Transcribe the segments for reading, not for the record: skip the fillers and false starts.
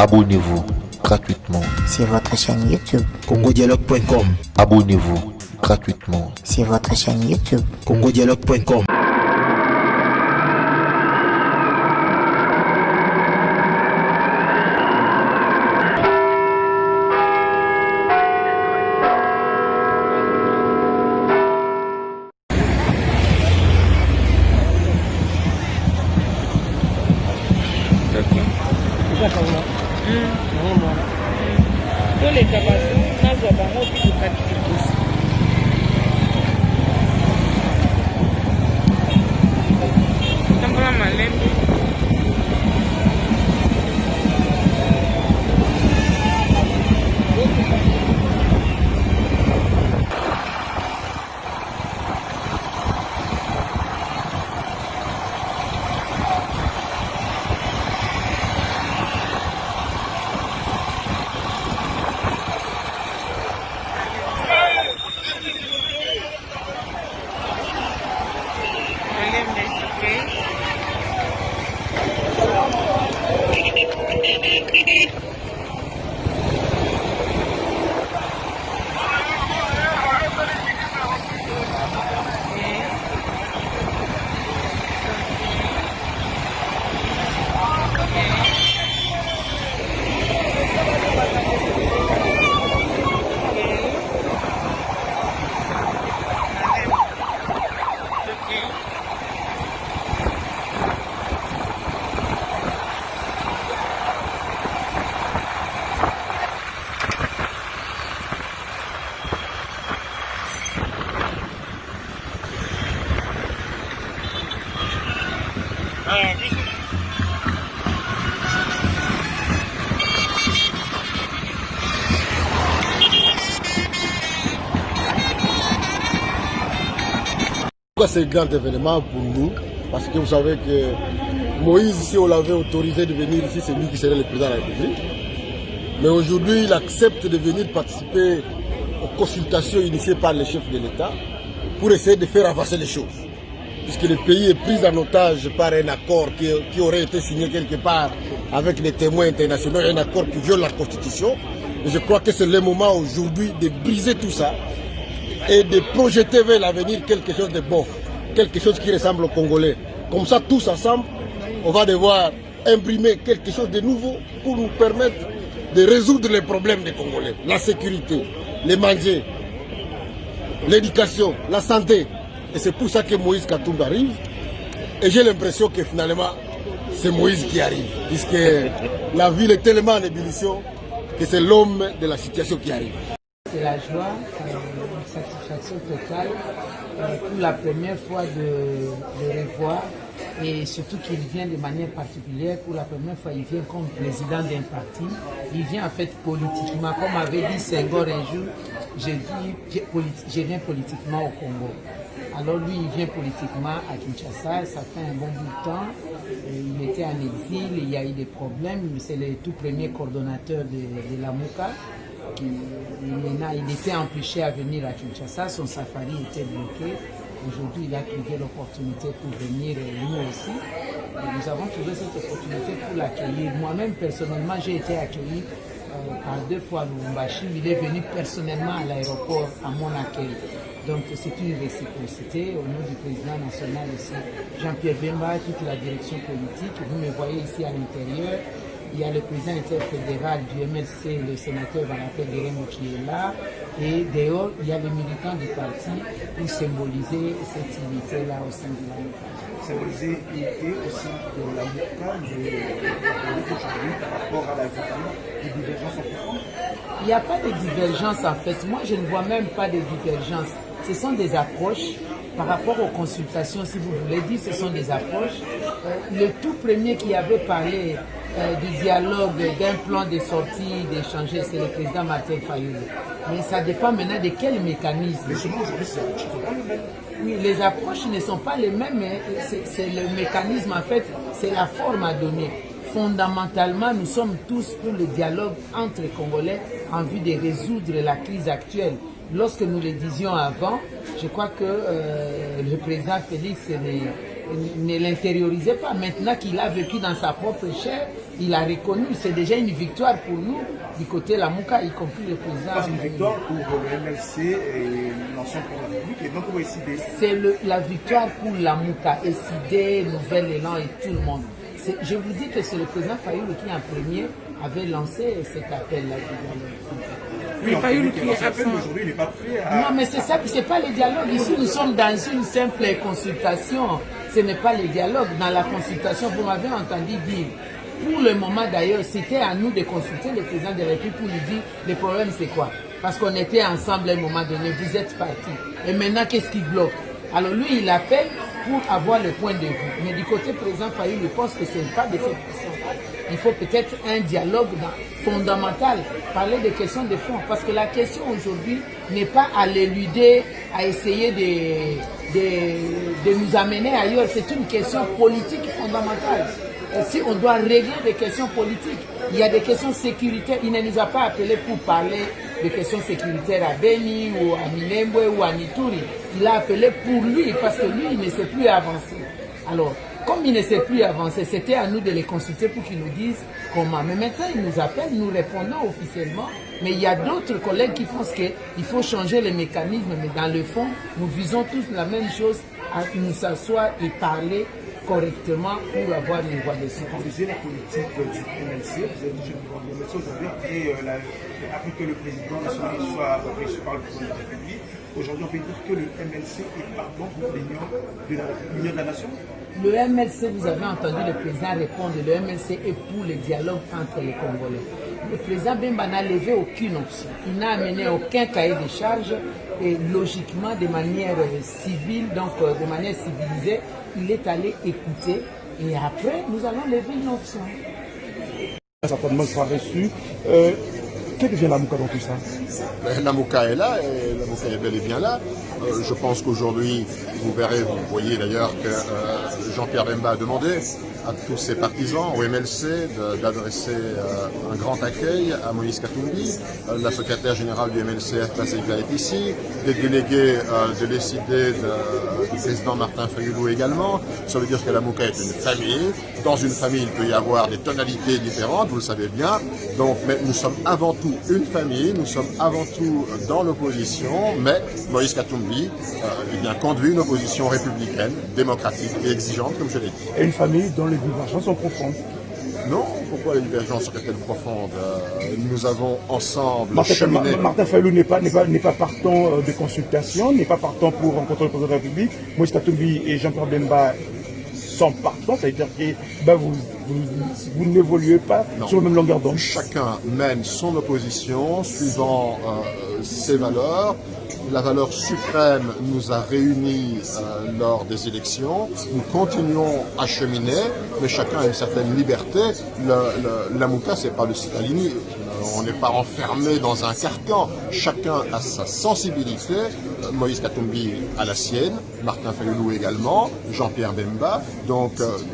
Abonnez-vous gratuitement sur votre chaîne YouTube congodialogue.com. Abonnez-vous gratuitement sur votre chaîne YouTube congodialogue.com. toleka bato nazwa bango kokatisi kosi tambola malembe C'est un grand événement pour nous, parce que vous savez que Moïse, si on l'avait autorisé de venir ici, c'est lui qui serait le président de la République. Mais aujourd'hui, il accepte de venir participer aux consultations initiées par les chefs de l'État pour essayer de faire avancer les choses. Puisque le pays est pris en otage par un accord qui aurait été signé quelque part avec les témoins internationaux, un accord qui viole la Constitution. Et je crois que c'est le moment aujourd'hui de briser tout ça et de projeter vers l'avenir quelque chose de bon, quelque chose qui ressemble aux Congolais. Comme ça, tous ensemble, on va devoir imprimer quelque chose de nouveau pour nous permettre de résoudre les problèmes des Congolais. La sécurité, les manger, l'éducation, la santé. Et c'est pour ça que Moïse Katumbi arrive. Et j'ai l'impression que finalement, c'est Moïse qui arrive. Puisque la ville est tellement en ébullition que c'est l'homme de la situation qui arrive. C'est la joie, une satisfaction totale pour la première fois de revoir et surtout qu'il vient de manière particulière. Pour la première fois, il vient comme président d'un parti. Il vient en fait politiquement, comme avait dit Senghor un jour, je viens politiquement au Congo. Alors lui, il vient politiquement à Kinshasa, ça fait un bon bout de temps. Il était en exil, il y a eu des problèmes, c'est le tout premier coordonnateur de la MOUCA. Il était empêché à venir à Kinshasa, son safari était bloqué. Aujourd'hui, il a trouvé l'opportunité pour venir, nous aussi. Et nous avons trouvé cette opportunité pour l'accueillir. Moi-même, personnellement, j'ai été accueilli par 2 fois à Lubumbashi. Il est venu personnellement à l'aéroport à mon accueil. Donc c'est une réciprocité au nom du président national aussi, Jean-Pierre Bemba, toute la direction politique. Vous me voyez ici à l'intérieur. Il y a le président interfédéral du MLC, le sénateur Valentin Guerrero qui est là. Et dehors, il y a les militants du parti pour symboliser cette unité-là au sein de la MOUCA. Symboliser l'unité au sein de la MOUCA, aujourd'hui par rapport à la vie des divergences en profonde. Il n'y a pas de divergence en fait. Moi, je ne vois même pas de divergence. Ce sont des approches par rapport aux consultations, si vous voulez dire, ce sont des approches. Le tout premier qui avait parlé du dialogue, d'un plan de sortie, d'échanger, c'est le président Martin Fayulu. Mais ça dépend maintenant de quel mécanisme. Oui, les approches ne sont pas les mêmes, mais c'est le mécanisme en fait, c'est la forme à donner. Fondamentalement, nous sommes tous pour le dialogue entre les Congolais en vue de résoudre la crise actuelle. Lorsque nous le disions avant, je crois que le président Félix ne l'intériorisait pas. Maintenant qu'il a vécu dans sa propre chair, il a reconnu. C'est déjà une victoire pour nous, du côté de la Mouka, y compris le président. C'est une victoire pour le MLC et l'ancien président de la République, et donc pour SID. C'est la victoire pour la Mouka, SID, Nouvel Élan et tout le monde. Je vous dis que c'est le président Fayoulou qui en premier avait lancé cet appel-là. Oui, Fayoulou qui est absent aujourd'hui, il n'est pas prêt à... Non, mais c'est ça, c'est pas le dialogue. Ici, nous sommes dans une simple consultation. Ce n'est pas le dialogue. Dans la consultation, vous m'avez entendu dire, pour le moment d'ailleurs, c'était à nous de consulter le président de la République pour lui dire, le problème c'est quoi? Parce qu'on était ensemble à un moment donné, vous êtes partis. Et maintenant, qu'est-ce qui bloque? Alors lui, il appelle pour avoir le point de vue. Mais du côté président Fayoulou, je pense que ce n'est pas de cette façon. Il faut peut-être un dialogue fondamental, parler des questions de fond. Parce que la question aujourd'hui n'est pas à l'éluder, à essayer de nous amener ailleurs. C'est une question politique fondamentale. Et si on doit régler des questions politiques, il y a des questions sécuritaires. Il ne nous a pas appelés pour parler des questions sécuritaires à Beni ou à Minembwe ou à Nituri. Il a appelé pour lui parce que lui, il ne sait plus avancer. Alors, comme il ne sait plus avancer, c'était à nous de les consulter pour qu'ils nous disent comment. Mais maintenant, ils nous appellent, nous répondons officiellement. Mais il y a d'autres collègues qui pensent qu'il faut changer les mécanismes. Mais dans le fond, nous visons tous la même chose, à nous s'asseoir et parler correctement pour avoir une voix de son. Quand vous disiez la politique du MLC, vous avez dit que le MLC aujourd'hui, après que le président national soit reçu par le président de la République, aujourd'hui on peut dire que le MLC est pardon pour l'union de la nation. Le MLC, vous avez entendu le président répondre, le MLC est pour le dialogue entre les Congolais. Le président Bemba n'a levé aucune option. Il n'a amené aucun cahier de charge et logiquement, de manière civile, donc de manière civilisée, il est allé écouter et après, nous allons lever une option. Certainement sera reçu. Que devient la Mouka dans tout ça? La Mouka est là, et la Mouka est bel et bien là. Je pense qu'aujourd'hui, vous verrez, vous voyez d'ailleurs que Jean-Pierre Bemba a demandé à tous ses partisans, au MLC, d'adresser un grand accueil à Moïse Katumbi. La secrétaire générale du MLC, Passeika, est ici. Des délégués de l'ECD du président Martin Fayoulou également. Ça veut dire que la Mouka est une famille. Dans une famille, il peut y avoir des tonalités différentes, vous le savez bien. Donc, mais nous sommes avant tout une famille, nous sommes avant tout dans l'opposition, mais Moïse Katumbi conduit une opposition républicaine, démocratique et exigeante, comme je l'ai dit. Et une famille dont les divergences sont profondes. Non, pourquoi les divergences seraient-elles profondes? Nous avons ensemble cheminé. Martin Fayoulou n'est pas partant de consultation, n'est pas partant pour rencontrer le président de la République. Moïse Katumbi et Jean-Pierre Bemba sont partants, c'est-à-dire que vous n'évoluez pas sur la même longueur d'onde. Chacun mène son opposition suivant ses valeurs. La valeur suprême nous a réunis lors des élections. Nous continuons à cheminer, mais chacun a une certaine liberté. La Mouka, c'est pas le stalinisme. On n'est pas enfermé dans un carcan. Chacun a sa sensibilité. Moïse Katumbi a la sienne, Martin Fayoulou également, Jean-Pierre Bemba. Donc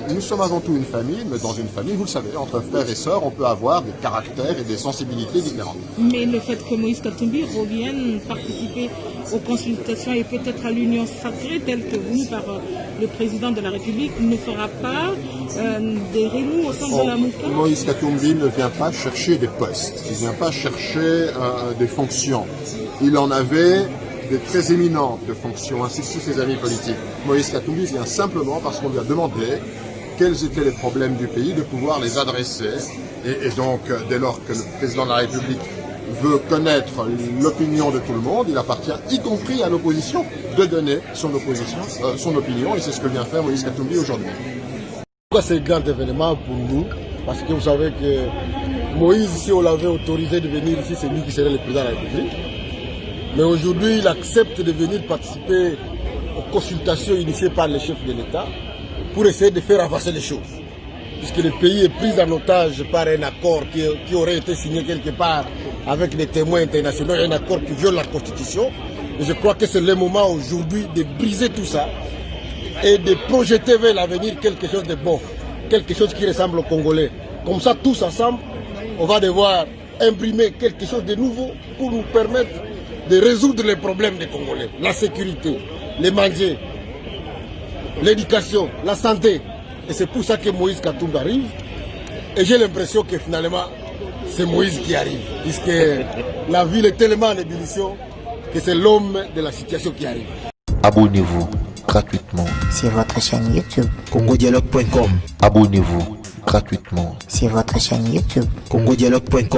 nous sommes avant tout une famille, mais dans une famille, vous le savez, entre frères et sœurs, on peut avoir des caractères et des sensibilités différentes. Mais le fait que Moïse Katumbi revienne participer aux consultations et peut-être à l'union sacrée telle que voulue par le président de la République ne fera pas des remous au sein de la Mouka. Moïse Katumbi ne vient pas chercher des postes, il ne vient pas chercher des fonctions. Il en avait des très éminentes de fonctions, ainsi que tous ses amis politiques. Moïse Katumbi vient simplement parce qu'on lui a demandé quels étaient les problèmes du pays, de pouvoir les adresser. Et donc, dès lors que le président de la République veut connaître l'opinion de tout le monde, il appartient, y compris à l'opposition, de donner son opinion, et c'est ce que vient faire Moïse Katumbi aujourd'hui. Pourquoi c'est un grand événement pour nous? Parce que vous savez que Moïse, si on l'avait autorisé de venir ici, c'est lui qui serait le président de la République. Mais aujourd'hui, il accepte de venir participer aux consultations initiées par le chef de l'État pour essayer de faire avancer les choses. Puisque le pays est pris en otage par un accord qui aurait été signé quelque part avec des témoins internationaux, un accord qui viole la Constitution. Et je crois que c'est le moment aujourd'hui de briser tout ça et de projeter vers l'avenir quelque chose de bon, quelque chose qui ressemble aux Congolais. Comme ça, tous ensemble, on va devoir imprimer quelque chose de nouveau pour nous permettre de résoudre les problèmes des Congolais, la sécurité, les manger, l'éducation, la santé. Et c'est pour ça que Moïse Katumbi arrive. Et j'ai l'impression que finalement, c'est Moïse qui arrive. Puisque la ville est tellement en ébullition que c'est l'homme de la situation qui arrive. Abonnez-vous gratuitement. Sur votre chaîne YouTube. congodialogue.com. Abonnez-vous gratuitement. Sur votre chaîne YouTube. congodialogue.com.